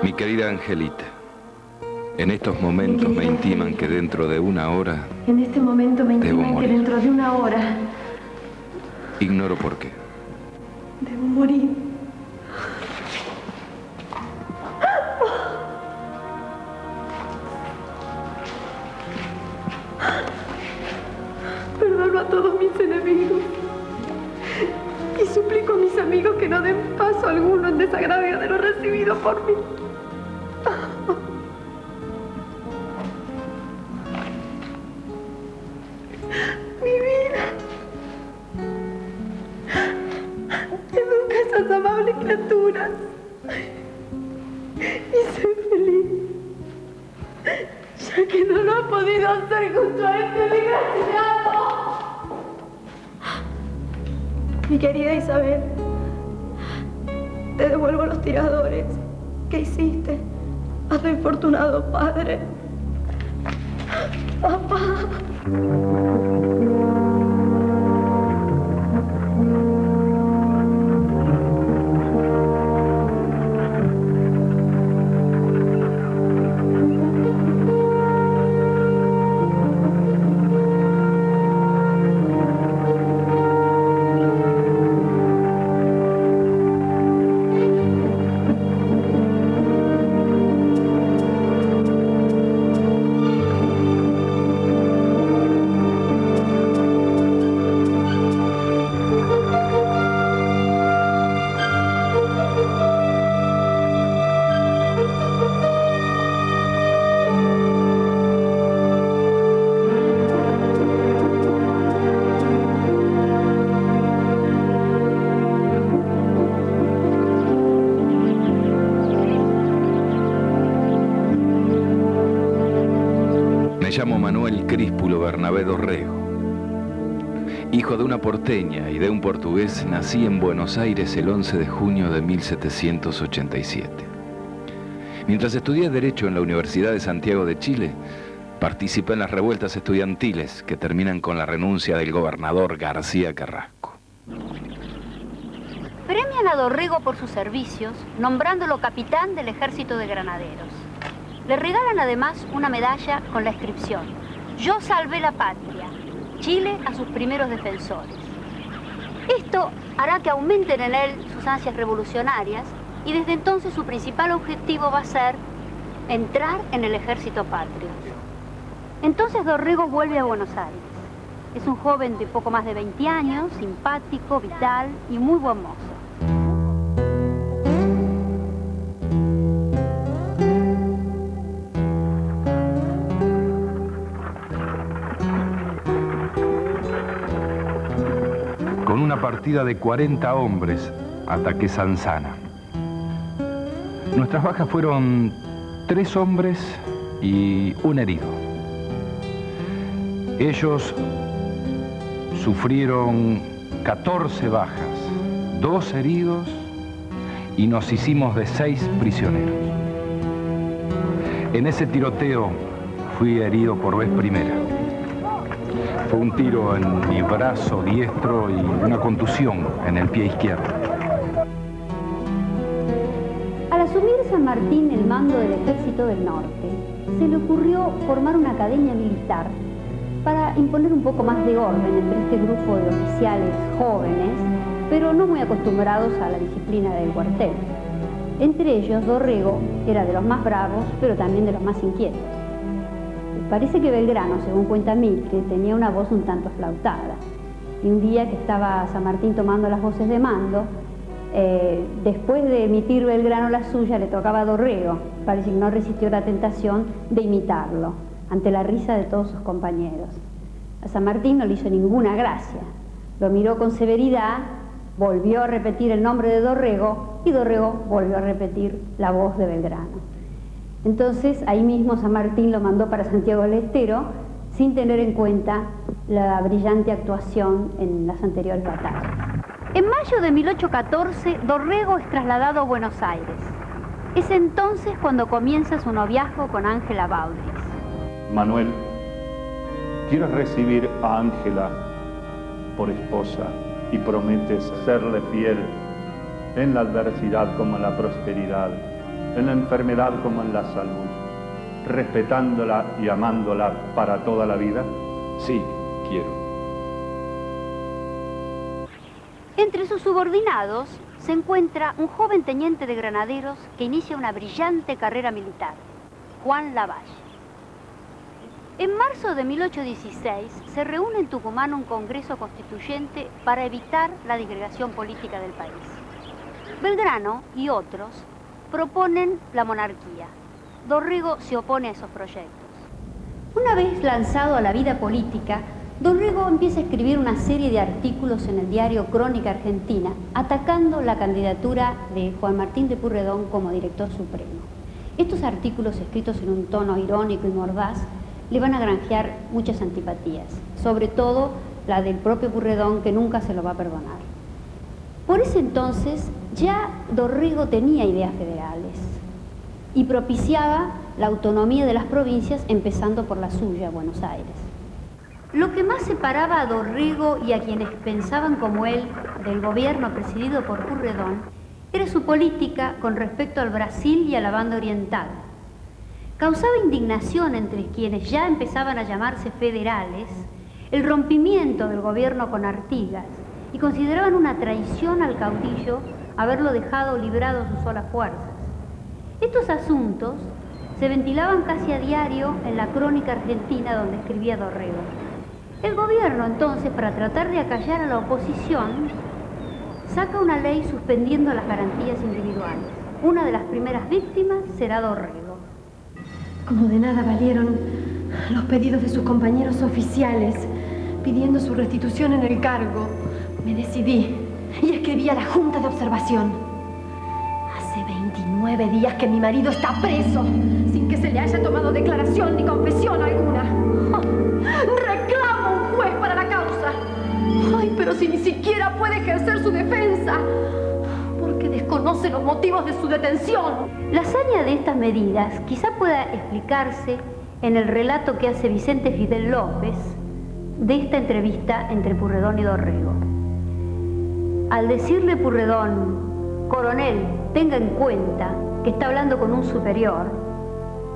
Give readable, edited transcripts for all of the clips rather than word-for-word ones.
Mi querida Angelita, en estos momentos me intiman que dentro de una hora... En este momento me intiman que dentro de una hora... Ignoro por qué. Debo morir. Perdono a todos mis enemigos y suplico a mis amigos que no den paso alguno en desagravio de lo recibido por mí. Mi vida. Educa a esas amables criaturas y sé feliz, ya que no lo ha podido hacer junto a este desgraciado. Mi querida Isabel, te devuelvo los tiradores que hiciste a tu infortunado padre. Papá. Me llamo Manuel Críspulo Bernabé Dorrego. Hijo de una porteña y de un portugués, nací en Buenos Aires el 11 de junio de 1787. Mientras estudié Derecho en la Universidad de Santiago de Chile, participé en las revueltas estudiantiles que terminan con la renuncia del gobernador García Carrasco. Premian a Dorrego por sus servicios, nombrándolo capitán del Ejército de Granaderos. Le regalan además una medalla con la inscripción: Yo salvé la patria, Chile a sus primeros defensores. Esto hará que aumenten en él sus ansias revolucionarias y desde entonces su principal objetivo va a ser entrar en el ejército patrio. Entonces Dorrego vuelve a Buenos Aires. Es un joven de poco más de 20 años, simpático, vital y muy buen mozo. Con una partida de 40 hombres, ataqué Sansana. Nuestras bajas fueron 3 hombres y 1 herido. Ellos sufrieron 14 bajas, 2 heridos y nos hicimos de 6 prisioneros. En ese tiroteo fui herido por vez primera. Fue un tiro en mi brazo diestro y una contusión en el pie izquierdo. Al asumir San Martín el mando del Ejército del Norte, se le ocurrió formar una academia militar para imponer un poco más de orden entre este grupo de oficiales jóvenes, pero no muy acostumbrados a la disciplina del cuartel. Entre ellos, Dorrego era de los más bravos, pero también de los más inquietos. Parece que Belgrano, según cuenta Milke, tenía una voz un tanto aflautada. Y un día que estaba San Martín tomando las voces de mando, después de emitir Belgrano la suya, le tocaba a Dorrego. Parece que no resistió la tentación de imitarlo, ante la risa de todos sus compañeros. A San Martín no le hizo ninguna gracia. Lo miró con severidad, volvió a repetir el nombre de Dorrego y Dorrego volvió a repetir la voz de Belgrano. Entonces, ahí mismo San Martín lo mandó para Santiago del Estero, sin tener en cuenta la brillante actuación en las anteriores batallas. En mayo de 1814, Dorrego es trasladado a Buenos Aires. Es entonces cuando comienza su noviazgo con Ángela Baudris. Manuel, ¿quieres recibir a Ángela por esposa y prometes serle fiel en la adversidad como en la prosperidad, en la enfermedad como en la salud, respetándola y amándola para toda la vida? Sí, quiero. Entre sus subordinados se encuentra un joven teniente de granaderos que inicia una brillante carrera militar, Juan Lavalle. En marzo de 1816 se reúne en Tucumán un congreso constituyente para evitar la disgregación política del país. Belgrano y otros proponen la monarquía. Dorrego se opone a esos proyectos. Una vez lanzado a la vida política, Dorrego empieza a escribir una serie de artículos en el diario Crónica Argentina, atacando la candidatura de Juan Martín de Pueyrredón como director supremo. Estos artículos, escritos en un tono irónico y mordaz, le van a granjear muchas antipatías, sobre todo la del propio Pueyrredón, que nunca se lo va a perdonar. Por ese entonces ya Dorrego tenía ideas federales y propiciaba la autonomía de las provincias, empezando por la suya, Buenos Aires. Lo que más separaba a Dorrego y a quienes pensaban como él del gobierno presidido por Pueyrredón era su política con respecto al Brasil y a la banda oriental. Causaba indignación entre quienes ya empezaban a llamarse federales el rompimiento del gobierno con Artigas y consideraban una traición al caudillo haberlo dejado librado a sus solas fuerzas. Estos asuntos se ventilaban casi a diario en la Crónica Argentina, donde escribía Dorrego. El gobierno, entonces, para tratar de acallar a la oposición, saca una ley suspendiendo las garantías individuales. Una de las primeras víctimas será Dorrego. Como de nada valieron los pedidos de sus compañeros oficiales pidiendo su restitución en el cargo, me decidí y escribí a la Junta de Observación. Hace 29 días que mi marido está preso, sin que se le haya tomado declaración ni confesión alguna. ¡Reclamo un juez para la causa! ¡Ay, pero si ni siquiera puede ejercer su defensa! Porque desconoce los motivos de su detención. La hazaña de estas medidas quizá pueda explicarse en el relato que hace Vicente Fidel López de esta entrevista entre Pueyrredón y Dorrego. Al decirle Pueyrredón: coronel, tenga en cuenta que está hablando con un superior,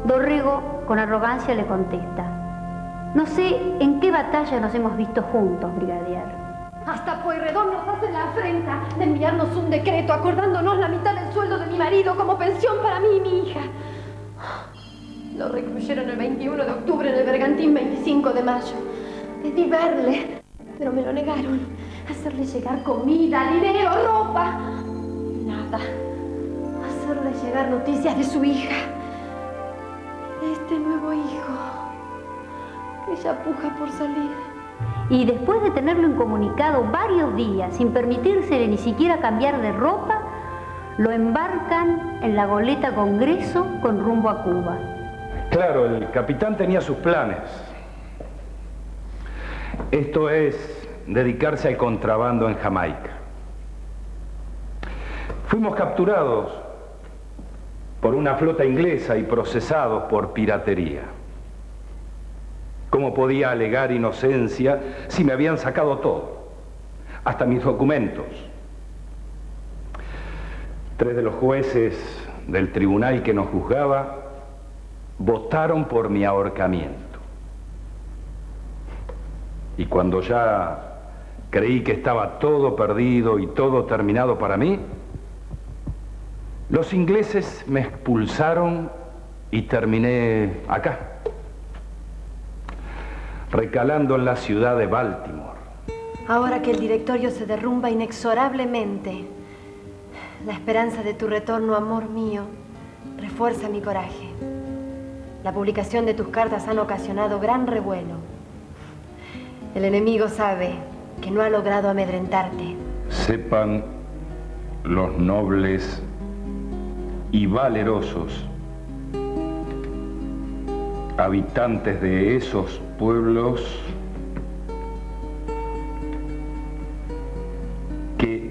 Dorrego con arrogancia le contesta: no sé en qué batalla nos hemos visto juntos, brigadier. Hasta Pueyrredón nos hace la afrenta de enviarnos un decreto acordándonos la mitad del sueldo de mi marido como pensión para mí y mi hija. Lo recluyeron el 21 de octubre en el bergantín 25 de mayo. Pedí verle, pero me lo negaron. Hacerle llegar comida, dinero, ropa. Nada. Hacerle llegar noticias de su hija. De este nuevo hijo que ya puja por salir. Y después de tenerlo incomunicado varios días, sin permitírsele ni siquiera cambiar de ropa, lo embarcan en la goleta Congreso con rumbo a Cuba. Claro, el capitán tenía sus planes. Esto es dedicarse al contrabando en Jamaica. Fuimos capturados por una flota inglesa y procesados por piratería. ¿Cómo podía alegar inocencia si me habían sacado todo? Hasta mis documentos. 3 de los jueces del tribunal que nos juzgaba votaron por mi ahorcamiento. Y cuando ya creí que estaba todo perdido y todo terminado para mí, los ingleses me expulsaron y terminé acá, recalando en la ciudad de Baltimore. Ahora que el directorio se derrumba inexorablemente, la esperanza de tu retorno, amor mío, refuerza mi coraje. La publicación de tus cartas han ocasionado gran revuelo. El enemigo sabe que no ha logrado amedrentarte. Sepan los nobles y valerosos habitantes de esos pueblos que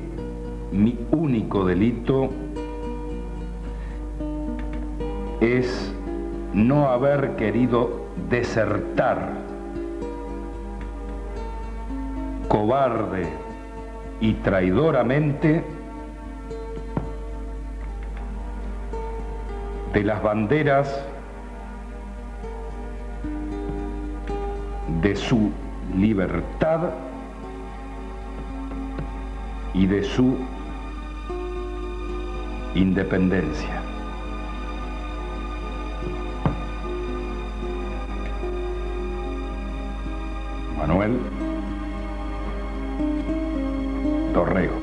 mi único delito es no haber querido desertar cobarde y traidoramente de las banderas de su libertad y de su independencia. Manuel Dorrego.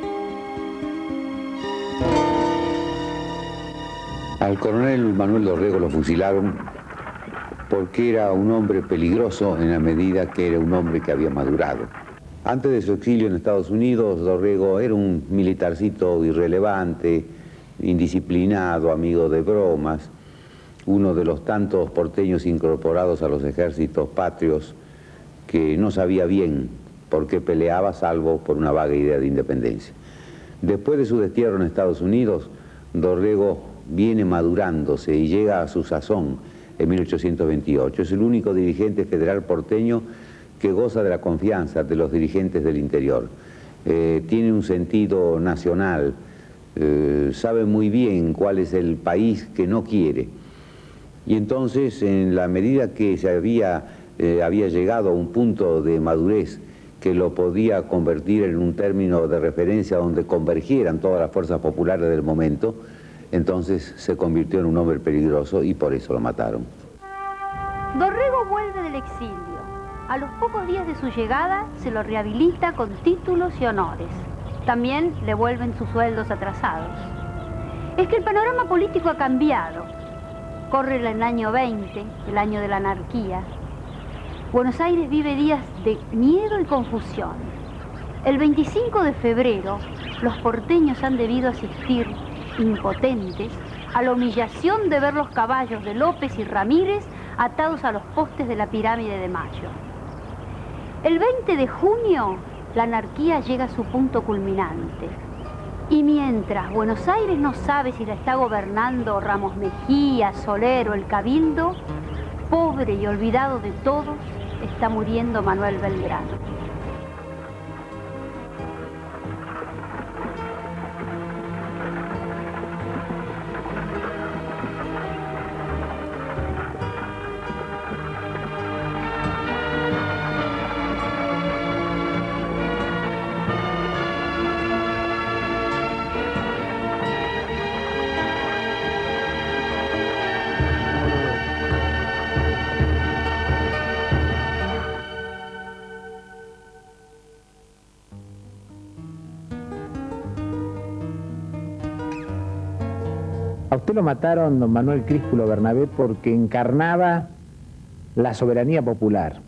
Al coronel Manuel Dorrego lo fusilaron porque era un hombre peligroso en la medida que era un hombre que había madurado. Antes de su exilio en Estados Unidos, Dorrego era un militarcito irrelevante, indisciplinado, amigo de bromas, uno de los tantos porteños incorporados a los ejércitos patrios que no sabía bien por qué peleaba, salvo por una vaga idea de independencia. Después de su destierro en Estados Unidos, Dorrego viene madurándose y llega a su sazón en 1828. Es el único dirigente federal porteño que goza de la confianza de los dirigentes del interior. Tiene un sentido nacional, sabe muy bien cuál es el país que no quiere. Y entonces, en la medida que se había llegado a un punto de madurez que lo podía convertir en un término de referencia donde convergieran todas las fuerzas populares del momento, entonces se convirtió en un hombre peligroso y por eso lo mataron. Dorrego vuelve del exilio. A los pocos días de su llegada se lo rehabilita con títulos y honores. También le vuelven sus sueldos atrasados. Es que el panorama político ha cambiado. Corre el año 20, el año de la anarquía. Buenos Aires vive días de miedo y confusión. El 25 de febrero, los porteños han debido asistir, impotentes, a la humillación de ver los caballos de López y Ramírez atados a los postes de la pirámide de Mayo. El 20 de junio, la anarquía llega a su punto culminante. Y mientras Buenos Aires no sabe si la está gobernando Ramos Mejía, Soler o el Cabildo, pobre y olvidado de todos, está muriendo Manuel Belgrano. A usted lo mataron, don Manuel Críspulo Bernabé, porque encarnaba la soberanía popular.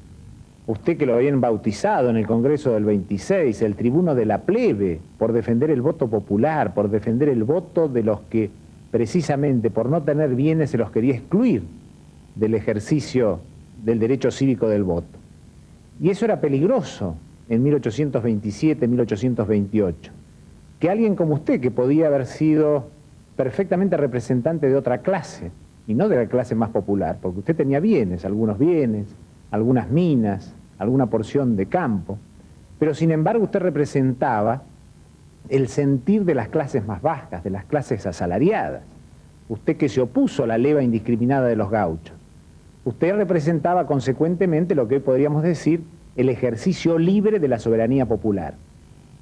Usted, que lo habían bautizado en el Congreso del 26, el tribuno de la plebe, por defender el voto popular, por defender el voto de los que precisamente por no tener bienes se los quería excluir del ejercicio del derecho cívico del voto. Y eso era peligroso en 1827, 1828. Que alguien como usted, que podía haber sido perfectamente representante de otra clase, y no de la clase más popular, porque usted tenía bienes, algunas minas, alguna porción de campo, pero sin embargo usted representaba el sentir de las clases más bajas, de las clases asalariadas. Usted, que se opuso a la leva indiscriminada de los gauchos. Usted representaba consecuentemente lo que hoy podríamos decir el ejercicio libre de la soberanía popular.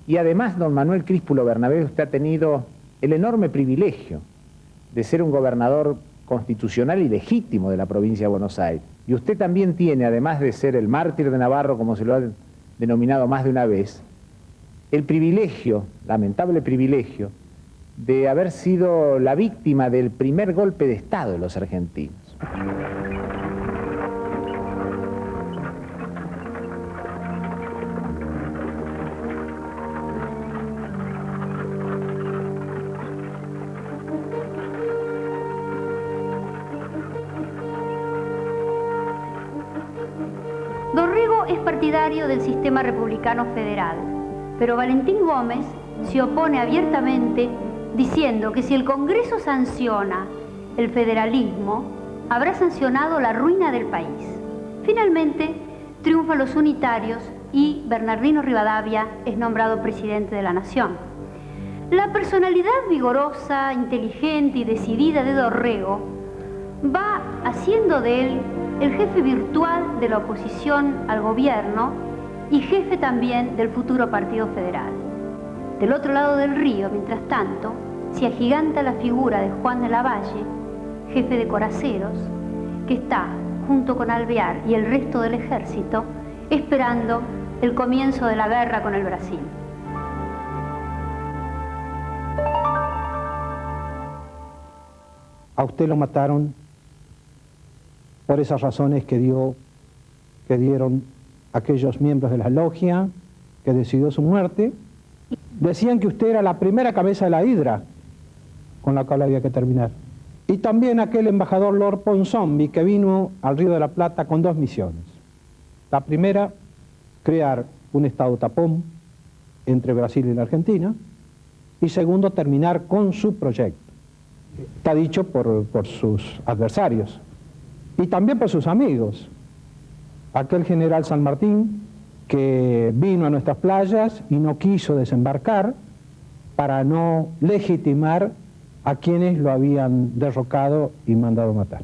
Y además, don Manuel Críspulo Bernabé, usted ha tenido el enorme privilegio de ser un gobernador constitucional y legítimo de la provincia de Buenos Aires. Y usted también tiene, además de ser el mártir de Navarro, como se lo ha denominado más de una vez, el privilegio, lamentable privilegio, de haber sido la víctima del primer golpe de Estado de los argentinos. Dorrego es partidario del sistema republicano federal, pero Valentín Gómez se opone abiertamente diciendo que si el Congreso sanciona el federalismo, habrá sancionado la ruina del país. Finalmente, triunfan los unitarios y Bernardino Rivadavia es nombrado presidente de la Nación. La personalidad vigorosa, inteligente y decidida de Dorrego va haciendo de él el jefe virtual de la oposición al gobierno y jefe también del futuro Partido Federal. Del otro lado del río, mientras tanto, se agiganta la figura de Juan de Lavalle, jefe de coraceros, que está, junto con Alvear y el resto del ejército, esperando el comienzo de la guerra con el Brasil. A usted lo mataron por esas razones que dieron aquellos miembros de la logia que decidió su muerte. Decían que usted era la primera cabeza de la hidra con la cual había que terminar. Y también aquel embajador Lord Ponsonby que vino al Río de la Plata con 2 misiones. La primera, crear un estado tapón entre Brasil y la Argentina. Y segundo, terminar con su proyecto. Está dicho por sus adversarios y también por sus amigos. Aquel general San Martín que vino a nuestras playas y no quiso desembarcar para no legitimar a quienes lo habían derrocado y mandado matar.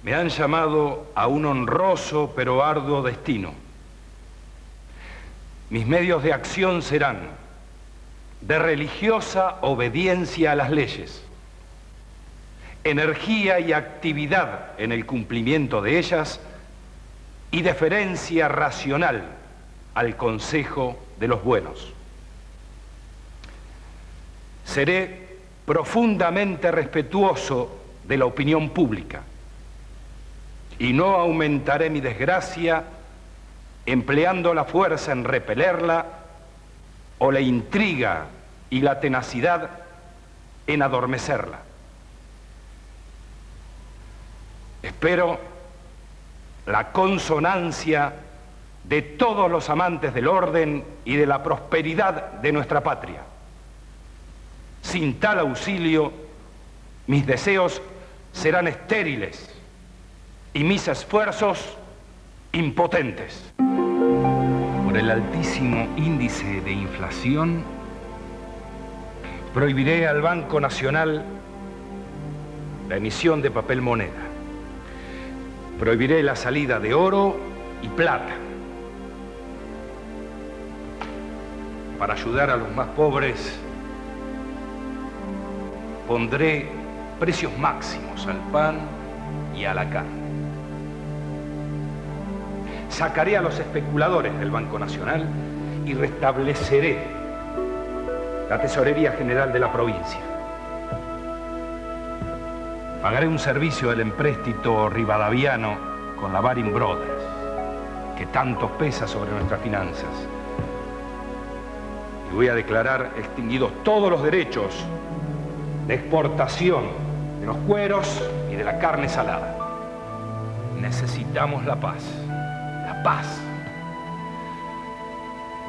Me han llamado a un honroso pero arduo destino. Mis medios de acción serán de religiosa obediencia a las leyes, energía y actividad en el cumplimiento de ellas y deferencia racional al consejo de los buenos. Seré profundamente respetuoso de la opinión pública y no aumentaré mi desgracia empleando la fuerza en repelerla o la intriga y la tenacidad en adormecerla. Espero la consonancia de todos los amantes del orden y de la prosperidad de nuestra patria. Sin tal auxilio, mis deseos serán estériles y mis esfuerzos impotentes. Por el altísimo índice de inflación, Prohibiré al Banco Nacional la emisión de papel moneda. Prohibiré la salida de oro y plata. Para ayudar a los más pobres, pondré precios máximos al pan y a la carne. Sacaré a los especuladores del Banco Nacional y restableceré la Tesorería General de la provincia. Pagaré un servicio del empréstito rivadaviano con la Baring Brothers, que tanto pesa sobre nuestras finanzas. Y voy a declarar extinguidos todos los derechos de exportación de los cueros y de la carne salada. Necesitamos la paz. La paz.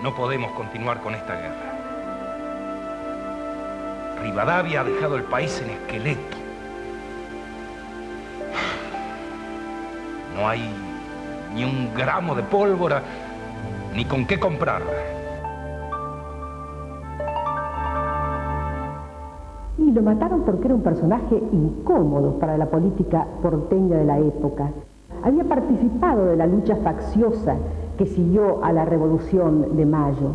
No podemos continuar con esta guerra. Rivadavia ha dejado el país en esqueleto. No hay ni un gramo de pólvora, ni con qué comprarla. Y lo mataron porque era un personaje incómodo para la política porteña de la época. Había participado de la lucha facciosa que siguió a la Revolución de Mayo,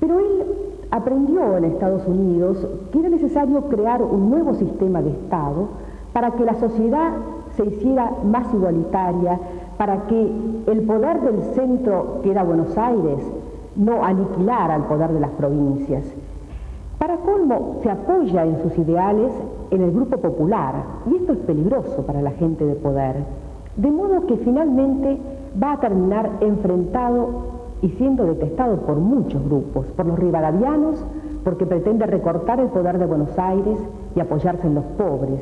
pero él aprendió en Estados Unidos que era necesario crear un nuevo sistema de Estado para que la sociedad se hiciera más igualitaria, para que el poder del centro, que era Buenos Aires, no aniquilara el poder de las provincias. Para colmo, se apoya en sus ideales en el grupo popular, y esto es peligroso para la gente de poder, de modo que finalmente va a terminar enfrentado y siendo detestado por muchos grupos, por los rivadavianos, porque pretende recortar el poder de Buenos Aires y apoyarse en los pobres,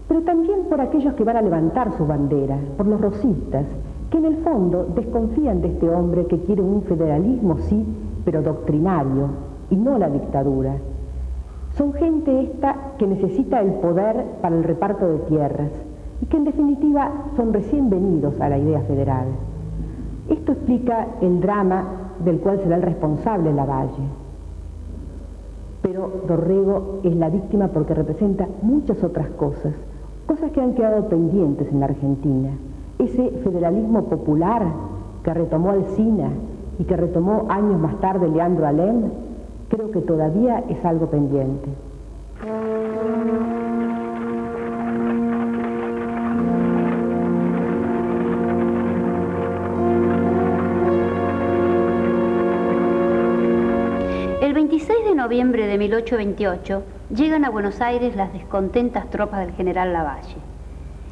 pero también por aquellos que van a levantar su bandera, por los rosistas, que en el fondo desconfían de este hombre que quiere un federalismo, sí, pero doctrinario, y no la dictadura. Son gente esta que necesita el poder para el reparto de tierras, y que en definitiva son recién venidos a la idea federal. Esto explica el drama del cual será el responsable Lavalle. Pero Dorrego es la víctima porque representa muchas otras cosas. cosas que han quedado pendientes en la Argentina. Ese federalismo popular que retomó Alsina y que retomó años más tarde Leandro Alem, creo que todavía es algo pendiente. El 26 de noviembre de 1828 llegan a Buenos Aires las descontentas tropas del general Lavalle.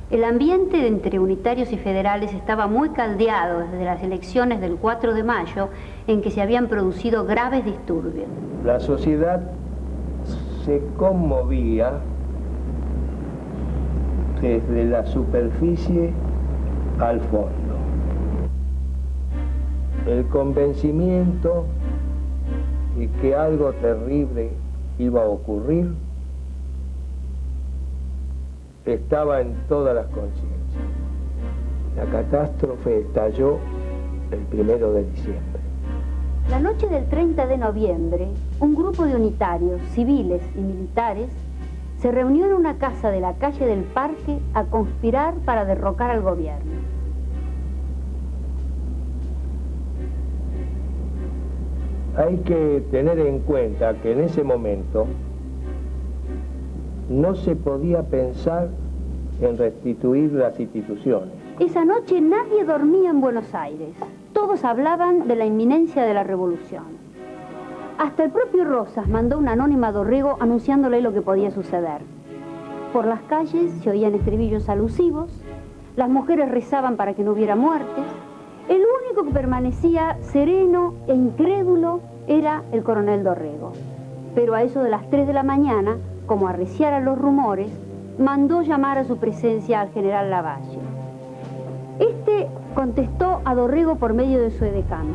El ambiente entre unitarios y federales estaba muy caldeado desde las elecciones del 4 de mayo, en que se habían producido graves disturbios. La sociedad se conmovía desde la superficie al fondo. El convencimiento de que algo terrible iba a ocurrir estaba en todas las conciencias. La catástrofe estalló el 1 de diciembre. La noche del 30 de noviembre, un grupo de unitarios, civiles y militares se reunió en una casa de la calle del Parque a conspirar para derrocar al gobierno. Hay que tener en cuenta que en ese momento no se podía pensar en restituir las instituciones. Esa noche nadie dormía en Buenos Aires. Todos hablaban de la inminencia de la revolución. Hasta el propio Rosas mandó una anónima a Dorrego anunciándole lo que podía suceder. Por las calles se oían estribillos alusivos, las mujeres rezaban para que no hubiera muertes. El único que permanecía sereno e incrédulo era el coronel Dorrego. Pero a eso de las 3 de la mañana, como arreciaran los rumores, mandó llamar a su presencia al general Lavalle. Este contestó a Dorrego por medio de su edecán: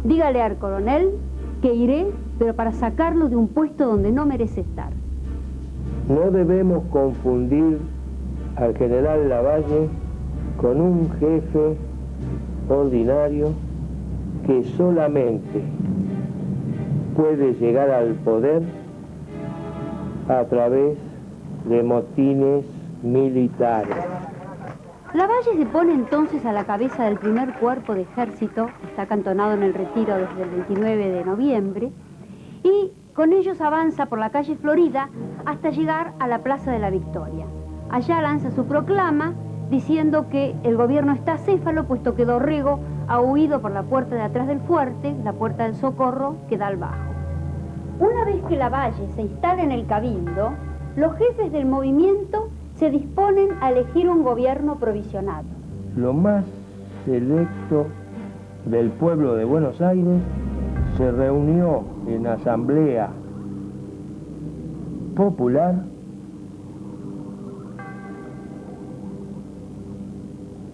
dígale al coronel que iré, pero para sacarlo de un puesto donde no merece estar. No debemos confundir al general Lavalle con un jefe ordinario que solamente puede llegar al poder a través de motines militares. Lavalle se pone entonces a la cabeza del primer cuerpo de ejército, está acantonado en el Retiro desde el 29 de noviembre, y con ellos avanza por la calle Florida hasta llegar a la Plaza de la Victoria. Allá lanza su proclama diciendo que el gobierno está acéfalo, puesto que Dorrego ha huido por la puerta de atrás del fuerte, la puerta del Socorro, que da al bajo. Una vez que Lavalle se instala en el cabildo, los jefes del movimiento se disponen a elegir un gobierno provisional. Lo más selecto del pueblo de Buenos Aires se reunió en asamblea popular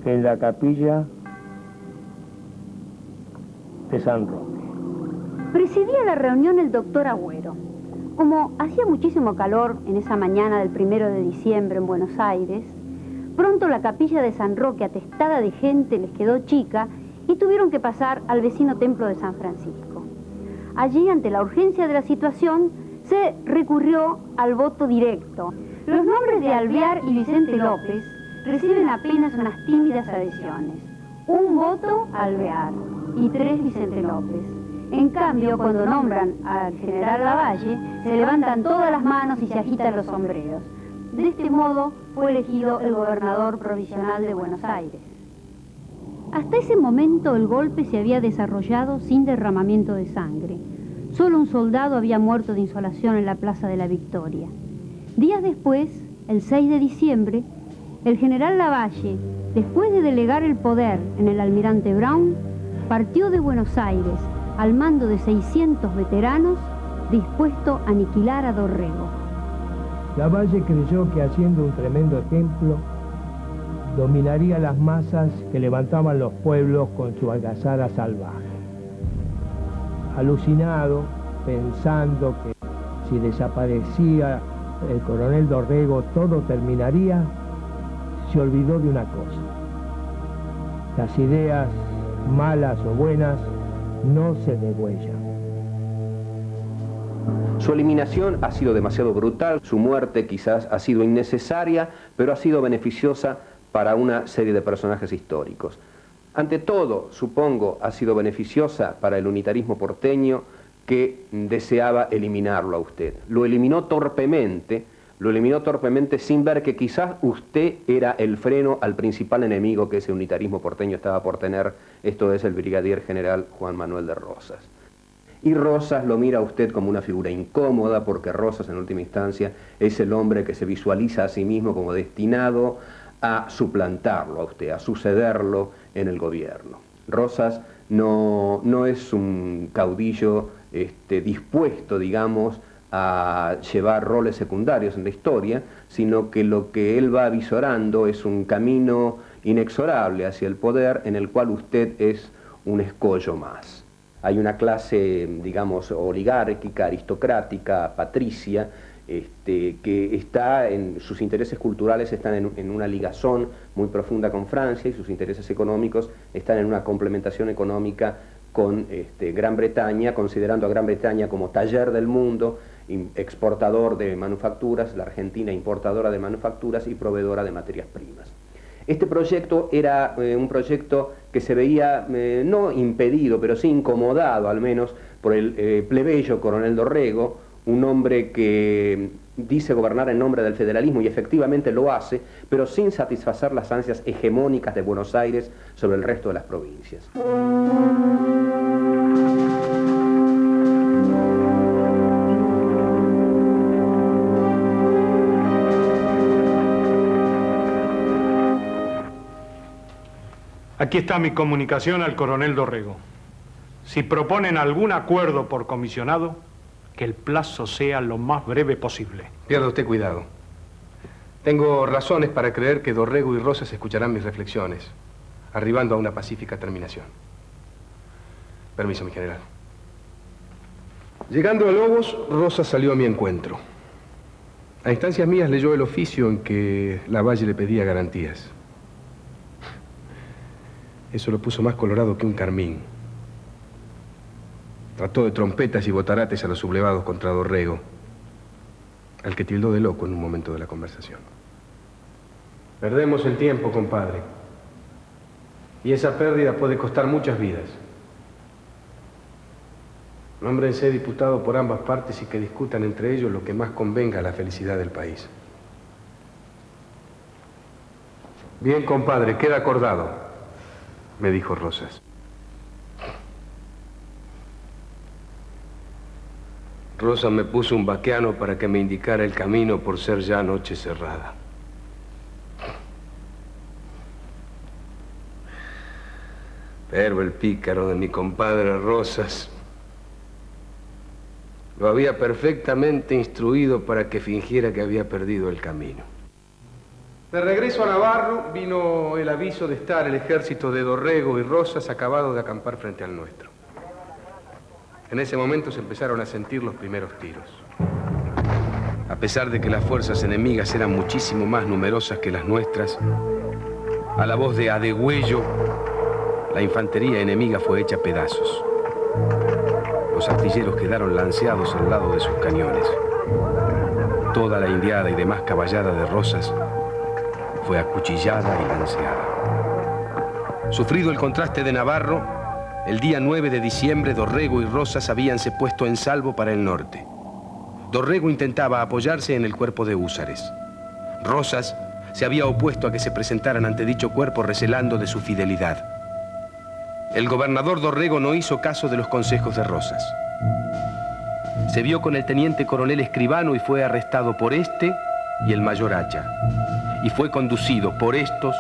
en la capilla de San Roque. Presidía la reunión el doctor Agüero. Como hacía muchísimo calor en esa mañana del 1 de diciembre en Buenos Aires, pronto la capilla de San Roque, atestada de gente, les quedó chica y tuvieron que pasar al vecino templo de San Francisco. Allí, ante la urgencia de la situación, se recurrió al voto directo. Los nombres de Alvear y Vicente López reciben apenas unas tímidas adhesiones. Un voto Alvear y 3 Vicente López. En cambio, cuando nombran al general Lavalle, se levantan todas las manos y se agitan los sombreros. De este modo fue elegido el gobernador provisional de Buenos Aires. Hasta ese momento el golpe se había desarrollado sin derramamiento de sangre. Solo un soldado había muerto de insolación en la Plaza de la Victoria. Días después, el 6 de diciembre, el general Lavalle, después de delegar el poder en el almirante Brown, partió de Buenos Aires al mando de 600 veteranos, dispuesto a aniquilar a Dorrego. Lavalle creyó que haciendo un tremendo ejemplo, dominaría las masas que levantaban los pueblos con su algazara salvaje. Alucinado, pensando que si desaparecía el coronel Dorrego todo terminaría, se olvidó de una cosa: las ideas, malas o buenas, no se degüellan. Su eliminación ha sido demasiado brutal, su muerte quizás ha sido innecesaria, pero ha sido beneficiosa para una serie de personajes históricos. Ante todo, supongo, ha sido beneficiosa para el unitarismo porteño que deseaba eliminarlo a usted. Lo eliminó torpemente sin ver que quizás usted era el freno al principal enemigo que ese unitarismo porteño estaba por tener, esto es el brigadier general Juan Manuel de Rosas. Y Rosas lo mira a usted como una figura incómoda, porque Rosas en última instancia es el hombre que se visualiza a sí mismo como destinado a suplantarlo a usted, a sucederlo en el gobierno. Rosas no es un caudillo dispuesto, digamos, a llevar roles secundarios en la historia, sino que lo que él va avisorando es un camino inexorable hacia el poder en el cual usted es un escollo más. Hay una clase, digamos, oligárquica, aristocrática, patricia, que está sus intereses culturales están en una ligazón muy profunda con Francia, y sus intereses económicos están en una complementación económica con Gran Bretaña, considerando a Gran Bretaña como taller del mundo, exportador de manufacturas, la Argentina importadora de manufacturas y proveedora de materias primas. Este proyecto era un proyecto que se veía no impedido, pero sí incomodado al menos por el plebeyo Coronel Dorrego, un hombre que dice gobernar en nombre del federalismo y efectivamente lo hace, pero sin satisfacer las ansias hegemónicas de Buenos Aires sobre el resto de las provincias. Aquí está mi comunicación al coronel Dorrego. Si proponen algún acuerdo por comisionado, que el plazo sea lo más breve posible. Pierda usted cuidado. Tengo razones para creer que Dorrego y Rosas escucharán mis reflexiones, arribando a una pacífica terminación. Permiso, mi general. Llegando a Lobos, Rosas salió a mi encuentro. A instancias mías leyó el oficio en que Lavalle le pedía garantías. Eso lo puso más colorado que un carmín. Trató de trompetas y botarates a los sublevados contra Dorrego, al que tildó de loco en un momento de la conversación. Perdemos el tiempo, compadre. Y esa pérdida puede costar muchas vidas. Nómbrense diputado por ambas partes y que discutan entre ellos lo que más convenga a la felicidad del país. Bien, compadre, queda acordado, me dijo Rosas. Rosas me puso un vaqueano para que me indicara el camino por ser ya noche cerrada. Pero el pícaro de mi compadre Rosas lo había perfectamente instruido para que fingiera que había perdido el camino. De regreso a Navarro vino el aviso de estar el ejército de Dorrego y Rosas acabado de acampar frente al nuestro. En ese momento se empezaron a sentir los primeros tiros. A pesar de que las fuerzas enemigas eran muchísimo más numerosas que las nuestras, a la voz de Adegüello, la infantería enemiga fue hecha pedazos. Los artilleros quedaron lanceados al lado de sus cañones. Toda la indiada y demás caballada de Rosas fue acuchillada y lanceada. Sufrido el contraste de Navarro, el día 9 de diciembre Dorrego y Rosas habíanse puesto en salvo para el norte. Dorrego intentaba apoyarse en el cuerpo de húsares. Rosas se había opuesto a que se presentaran ante dicho cuerpo recelando de su fidelidad. El gobernador Dorrego no hizo caso de los consejos de Rosas. Se vio con el teniente coronel Escribano y fue arrestado por este y el mayor Hacha. Y fue conducido por estos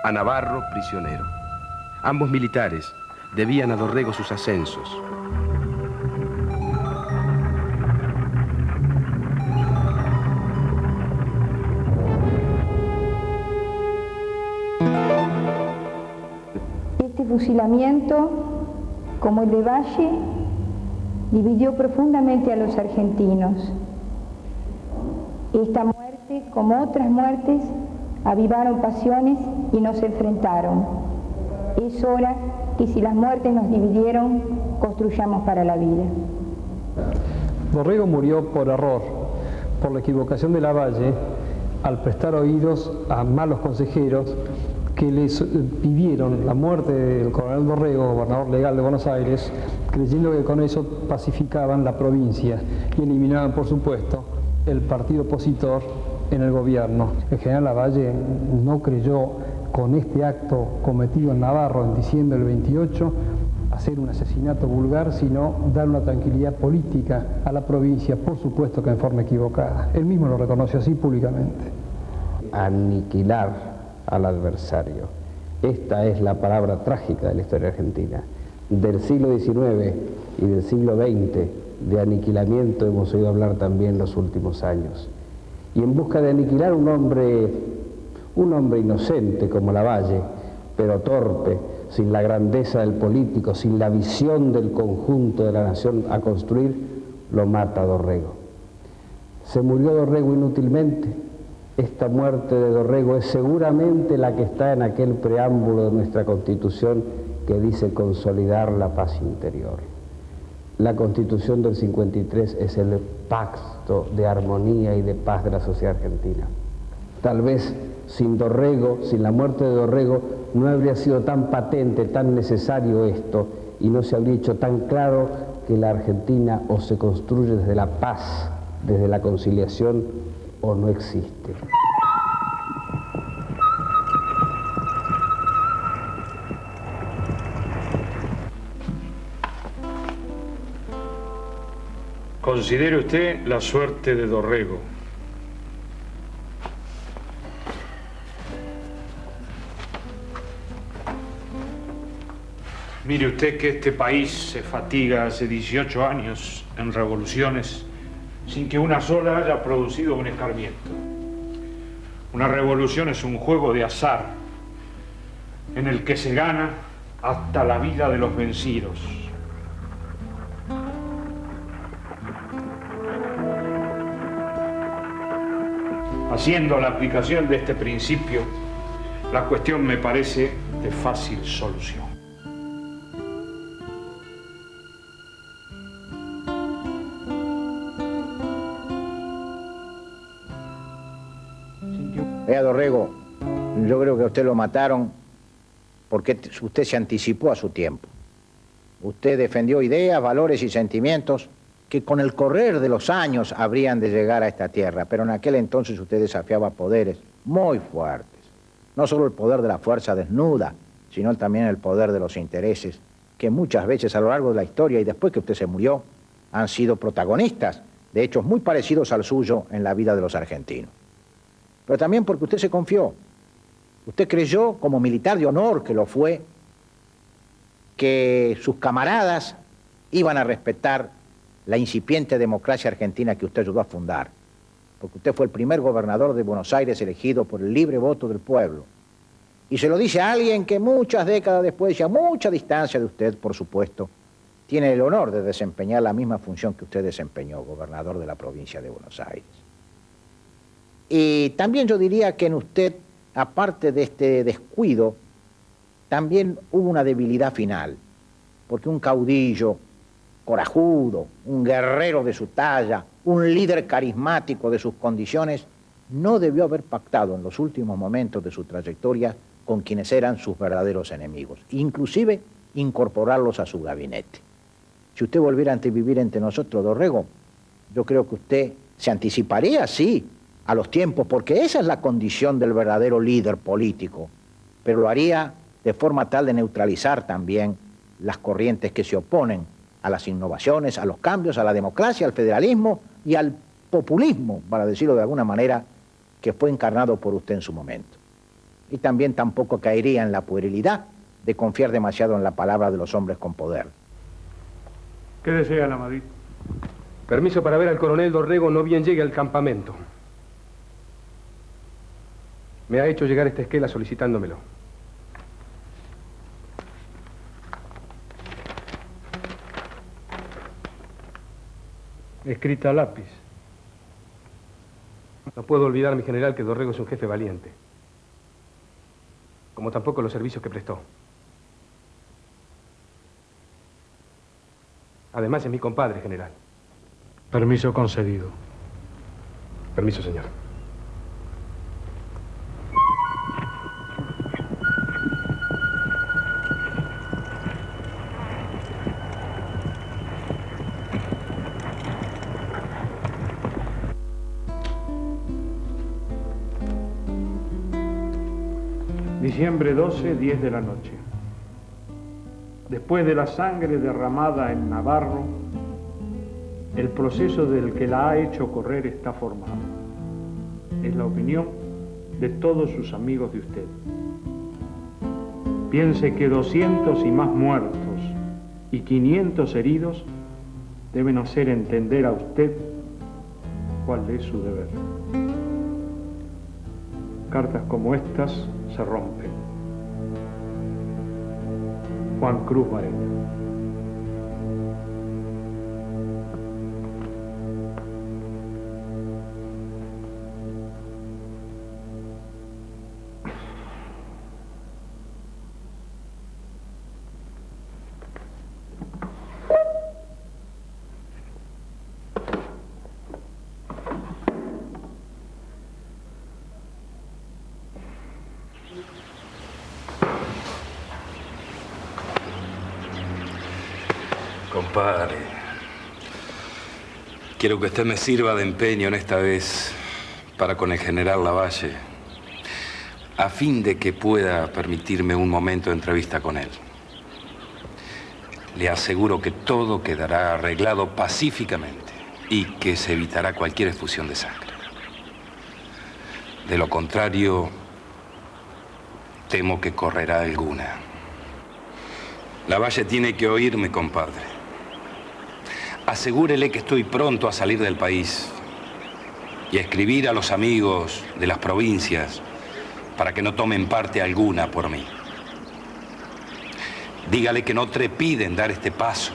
a Navarro prisionero. Ambos militares debían a Dorrego sus ascensos. Este fusilamiento, como el de Valle, dividió profundamente a los argentinos. Esta muerte, como otras muertes, avivaron pasiones y nos enfrentaron. Es hora que si las muertes nos dividieron, construyamos para la vida. Dorrego murió por error, por la equivocación de Lavalle, al prestar oídos a malos consejeros que les pidieron la muerte del coronel Dorrego, gobernador legal de Buenos Aires, creyendo que con eso pacificaban la provincia y eliminaban, por supuesto, el partido opositor en el gobierno. El general Lavalle no creyó, con este acto cometido en Navarro en diciembre del 28, hacer un asesinato vulgar, sino dar una tranquilidad política a la provincia, por supuesto que en forma equivocada. Él mismo lo reconoció así públicamente. Aniquilar al adversario. Esta es la palabra trágica de la historia argentina. Del siglo XIX y del siglo XX, de aniquilamiento hemos oído hablar también los últimos años. Y en busca de aniquilar un hombre inocente como Lavalle, pero torpe, sin la grandeza del político, sin la visión del conjunto de la nación a construir, lo mata Dorrego. ¿Se murió Dorrego inútilmente? Esta muerte de Dorrego es seguramente la que está en aquel preámbulo de nuestra Constitución que dice consolidar la paz interior. La Constitución del 53 es el pacto de armonía y de paz de la sociedad argentina. Tal vez sin Dorrego, sin la muerte de Dorrego, no habría sido tan patente, tan necesario esto, y no se habría hecho tan claro que la Argentina o se construye desde la paz, desde la conciliación, o no existe. Considere usted la suerte de Dorrego. Mire usted que este país se fatiga hace 18 años en revoluciones sin que una sola haya producido un escarmiento. Una revolución es un juego de azar en el que se gana hasta la vida de los vencidos. Haciendo la aplicación de este principio, la cuestión me parece de fácil solución. Vea, Dorrego, yo creo que a usted lo mataron porque usted se anticipó a su tiempo. Usted defendió ideas, valores y sentimientos que con el correr de los años habrían de llegar a esta tierra, pero en aquel entonces usted desafiaba poderes muy fuertes. No solo el poder de la fuerza desnuda, sino también el poder de los intereses, que muchas veces a lo largo de la historia y después que usted se murió, han sido protagonistas de hechos muy parecidos al suyo en la vida de los argentinos. Pero también porque usted se confió. Usted creyó, como militar de honor que lo fue, que sus camaradas iban a respetar la incipiente democracia argentina que usted ayudó a fundar. Porque usted fue el primer gobernador de Buenos Aires elegido por el libre voto del pueblo. Y se lo dice a alguien que muchas décadas después, y a mucha distancia de usted, por supuesto, tiene el honor de desempeñar la misma función que usted desempeñó, gobernador de la provincia de Buenos Aires. Y también yo diría que en usted, aparte de este descuido, también hubo una debilidad final, porque un caudillo corajudo, un guerrero de su talla, un líder carismático de sus condiciones, no debió haber pactado en los últimos momentos de su trayectoria con quienes eran sus verdaderos enemigos, inclusive incorporarlos a su gabinete. Si usted volviera a vivir entre nosotros, Dorrego, yo creo que usted se anticiparía, sí, a los tiempos, porque esa es la condición del verdadero líder político, pero lo haría de forma tal de neutralizar también las corrientes que se oponen a las innovaciones, a los cambios, a la democracia, al federalismo y al populismo, para decirlo de alguna manera, que fue encarnado por usted en su momento. Y también tampoco caería en la puerilidad de confiar demasiado en la palabra de los hombres con poder. ¿Qué desea la Madrid? Permiso para ver al coronel Dorrego no bien llegue al campamento. Me ha hecho llegar esta esquela solicitándomelo. Escrita a lápiz. No puedo olvidar, mi general, que Dorrego es un jefe valiente. Como tampoco los servicios que prestó. Además es mi compadre, general. Permiso concedido. Permiso, señor. Diciembre 12, 10 de la noche. Después de la sangre derramada en Navarro, el proceso del que la ha hecho correr está formado. Es la opinión de todos sus amigos de usted. Piense que 200 y más muertos y 500 heridos deben hacer entender a usted cuál es su deber. Cartas como estas se rompen. Juan Cruz Varela. Compadre, quiero que usted me sirva de empeño en esta vez para con el general Lavalle, a fin de que pueda permitirme un momento de entrevista con él. Le aseguro que todo quedará arreglado pacíficamente y que se evitará cualquier efusión de sangre. De lo contrario, temo que correrá alguna. Lavalle tiene que oírme, compadre. Asegúrele que estoy pronto a salir del país y a escribir a los amigos de las provincias para que no tomen parte alguna por mí. Dígale que no trepide en dar este paso.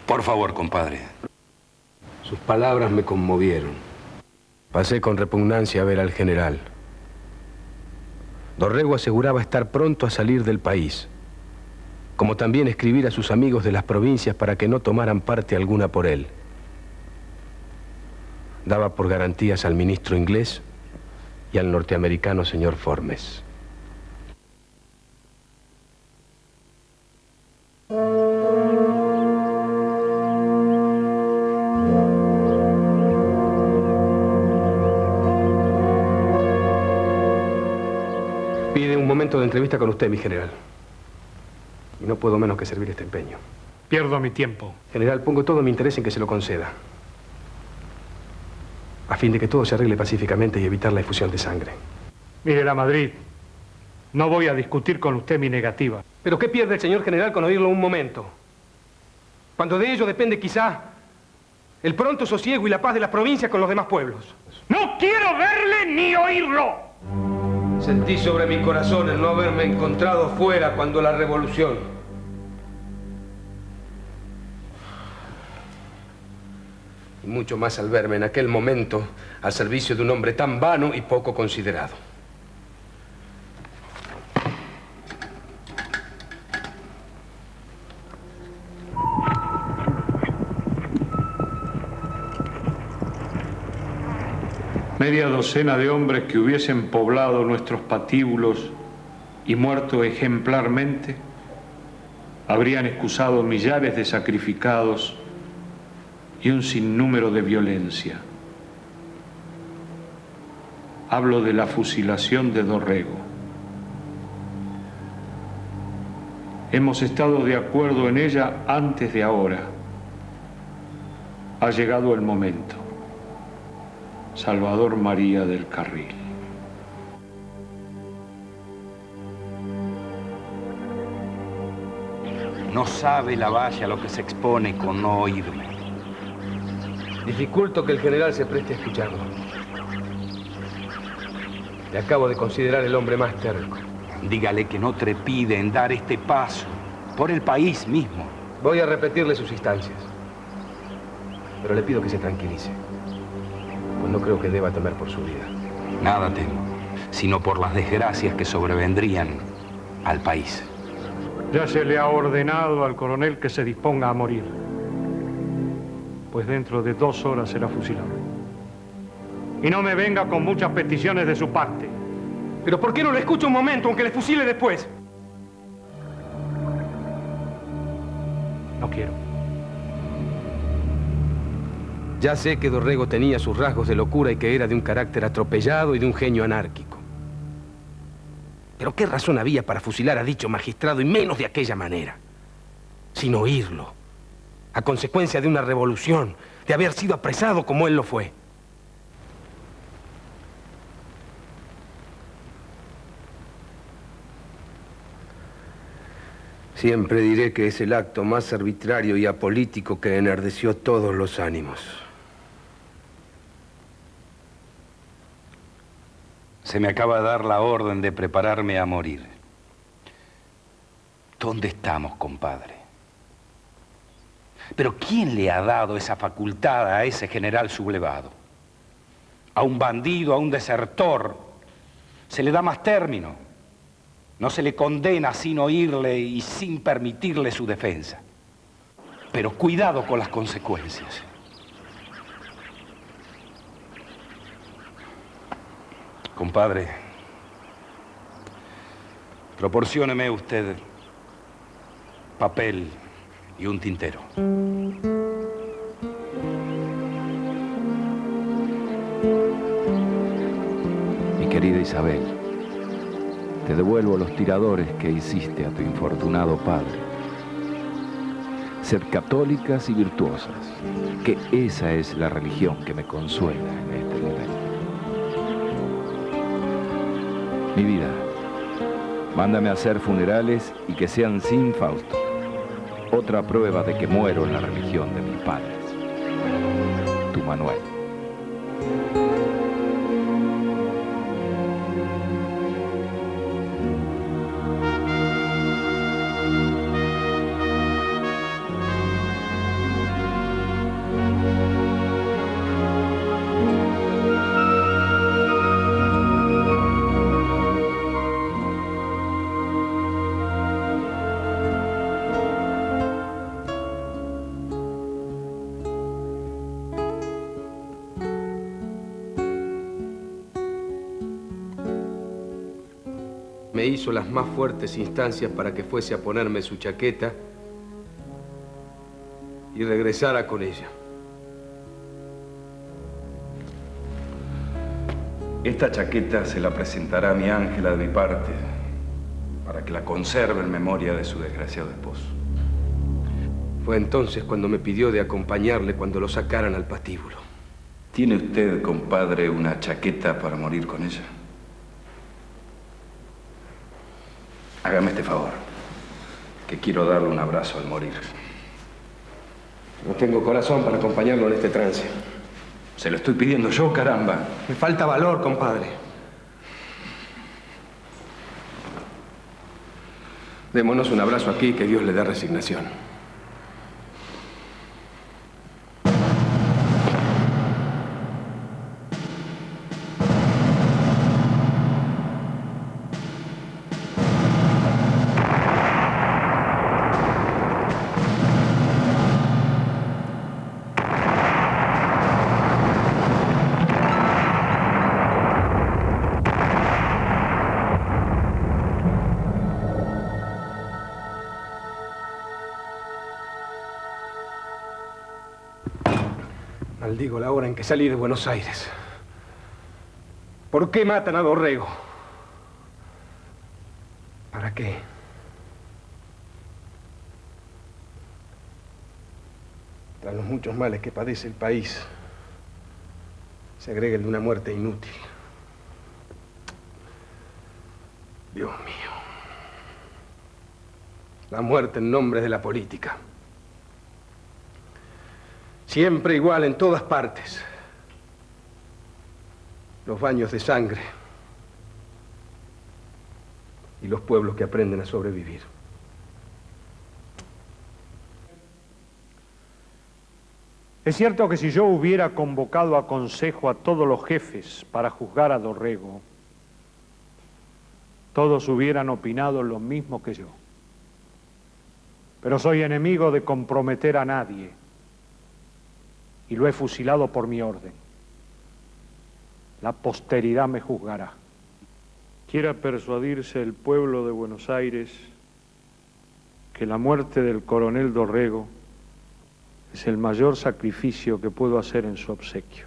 Por favor, compadre. Sus palabras me conmovieron. Pasé con repugnancia a ver al general. Dorrego aseguraba estar pronto a salir del país, como también escribir a sus amigos de las provincias para que no tomaran parte alguna por él. Daba por garantías al ministro inglés y al norteamericano señor Formes. Pide un momento de entrevista con usted, mi general. Y no puedo menos que servir este empeño. Pierdo mi tiempo. General, pongo todo mi interés en que se lo conceda, a fin de que todo se arregle pacíficamente y evitar la efusión de sangre. Mire, la Madrid, no voy a discutir con usted mi negativa. ¿Pero qué pierde el señor general con oírlo un momento? Cuando de ello depende quizá el pronto sosiego y la paz de las provincias con los demás pueblos. ¡No quiero verle ni oírlo! Sentí sobre mi corazón el no haberme encontrado fuera cuando la revolución. Y mucho más al verme en aquel momento al servicio de un hombre tan vano y poco considerado. Media docena de hombres que hubiesen poblado nuestros patíbulos y muerto ejemplarmente, habrían excusado millares de sacrificados y un sinnúmero de violencia. Hablo de la fusilación de Dorrego. Hemos estado de acuerdo en ella antes de ahora. Ha llegado el momento. Salvador María del Carril. No sabe Lavalle a lo que se expone con no oírme. Dificulto que el general se preste a escucharlo. Le acabo de considerar el hombre más terco. Dígale que no trepide en dar este paso por el país mismo. Voy a repetirle sus instancias, pero le pido que se tranquilice, pues no creo que deba temer por su vida. Nada temo, sino por las desgracias que sobrevendrían al país. Ya se le ha ordenado al coronel que se disponga a morir, pues dentro de 2 horas será fusilado. Y no me venga con muchas peticiones de su parte. ¿Pero por qué no le escucho un momento, aunque le fusile después? No quiero. Ya sé que Dorrego tenía sus rasgos de locura y que era de un carácter atropellado y de un genio anárquico. Pero ¿qué razón había para fusilar a dicho magistrado y menos de aquella manera? Sin oírlo, a consecuencia de una revolución, de haber sido apresado como él lo fue. Siempre diré que es el acto más arbitrario y apolítico que enardeció todos los ánimos. Se me acaba de dar la orden de prepararme a morir. ¿Dónde estamos, compadre? ¿Pero quién le ha dado esa facultad a ese general sublevado? A un bandido, a un desertor, se le da más término. No se le condena sin oírle y sin permitirle su defensa. Pero cuidado con las consecuencias. Compadre, proporcióneme usted papel y un tintero. Mi querida Isabel, te devuelvo los tiradores que hiciste a tu infortunado padre. Sed católicas y virtuosas, que esa es la religión que me consuela en este momento. Mi vida, mándame a hacer funerales y que sean sin Fausto. Otra prueba de que muero en la religión de mis padres. Tu Manuel. Me hizo las más fuertes instancias para que fuese a ponerme su chaqueta y regresara con ella. Esta chaqueta se la presentará a mi Ángela de mi parte, para que la conserve en memoria de su desgraciado esposo. Fue entonces cuando me pidió de acompañarle cuando lo sacaran al patíbulo. ¿Tiene usted, compadre, una chaqueta para morir con ella? Hágame este favor, que quiero darle un abrazo al morir. No tengo corazón para acompañarlo en este trance. Se lo estoy pidiendo yo, caramba. Me falta valor, compadre. Démonos un abrazo aquí, que Dios le dé resignación. Maldigo la hora en que salí de Buenos Aires. ¿Por qué matan a Dorrego? ¿Para qué? Tras los muchos males que padece el país, se agrega el de una muerte inútil. Dios mío. La muerte en nombre de la política. Siempre igual en todas partes. Los baños de sangre y los pueblos que aprenden a sobrevivir. Es cierto que si yo hubiera convocado a consejo a todos los jefes para juzgar a Dorrego, todos hubieran opinado lo mismo que yo. pero soy enemigo de comprometer a nadie y lo he fusilado por mi orden. La posteridad me juzgará. Quiera persuadirse el pueblo de Buenos Aires que la muerte del coronel Dorrego es el mayor sacrificio que puedo hacer en su obsequio.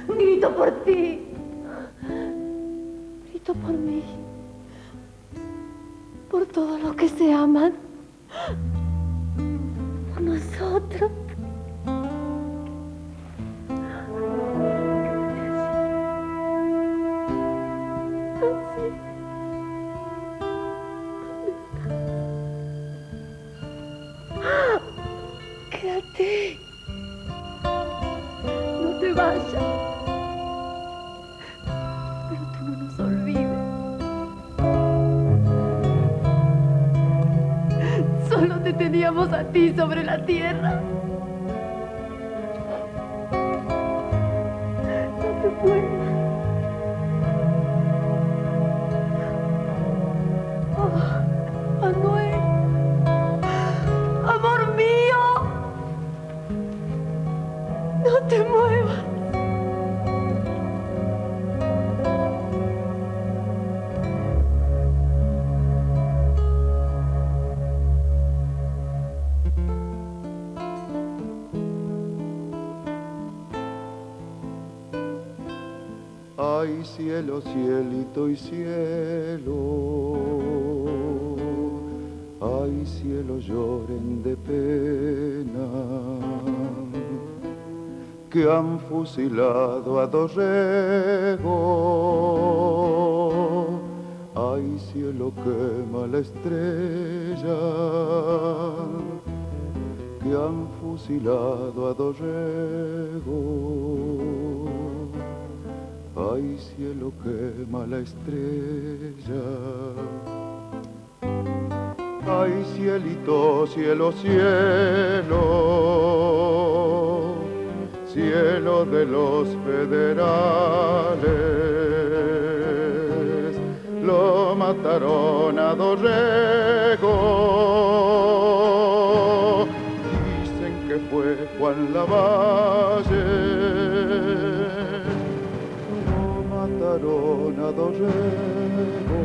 Grito por ti. Grito por mí. Por todos los que se aman. Por nosotros. Quédate. No te vayas. Pero tú no nos olvides. Solo te teníamos a ti sobre la tierra. No te vuelvas. Oh, Manuel. Amor mío. No te muevas. Ay, cielo, cielito y cielo, ay, cielo, lloren de pena, que han fusilado a Dorrego. Ay, cielo, quema la estrella, que han fusilado a Dorrego. Ay, cielo, quema la estrella. Ay, cielito, cielo, cielo, cielo de los federales, lo mataron a Dorrego. Dicen que fue Juan Lavalle. Mataron a Dorrego.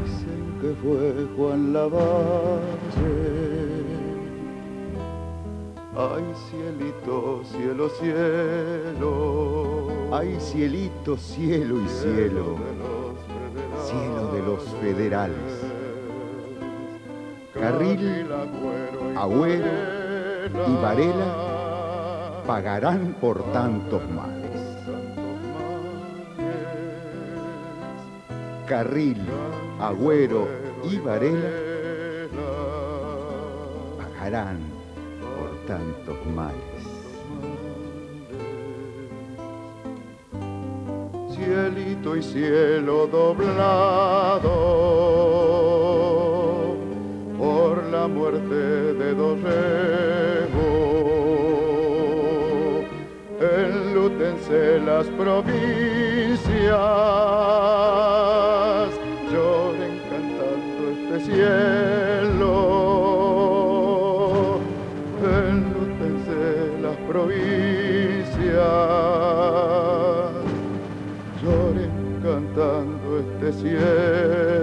Dicen que fue Juan Lavalle. Ay, cielito, cielo, cielo. Ay, cielito, cielo y cielo. Cielo de los federales. Carril, Agüero y Varela pagarán por tantos males. Carril, Agüero y Varela pagarán por tantos males. Cielito y cielo doblado por la muerte de Dorrego. Enlútense las provincias, lloren cantando este cielo. Enlútense las provincias, lloren cantando este cielo.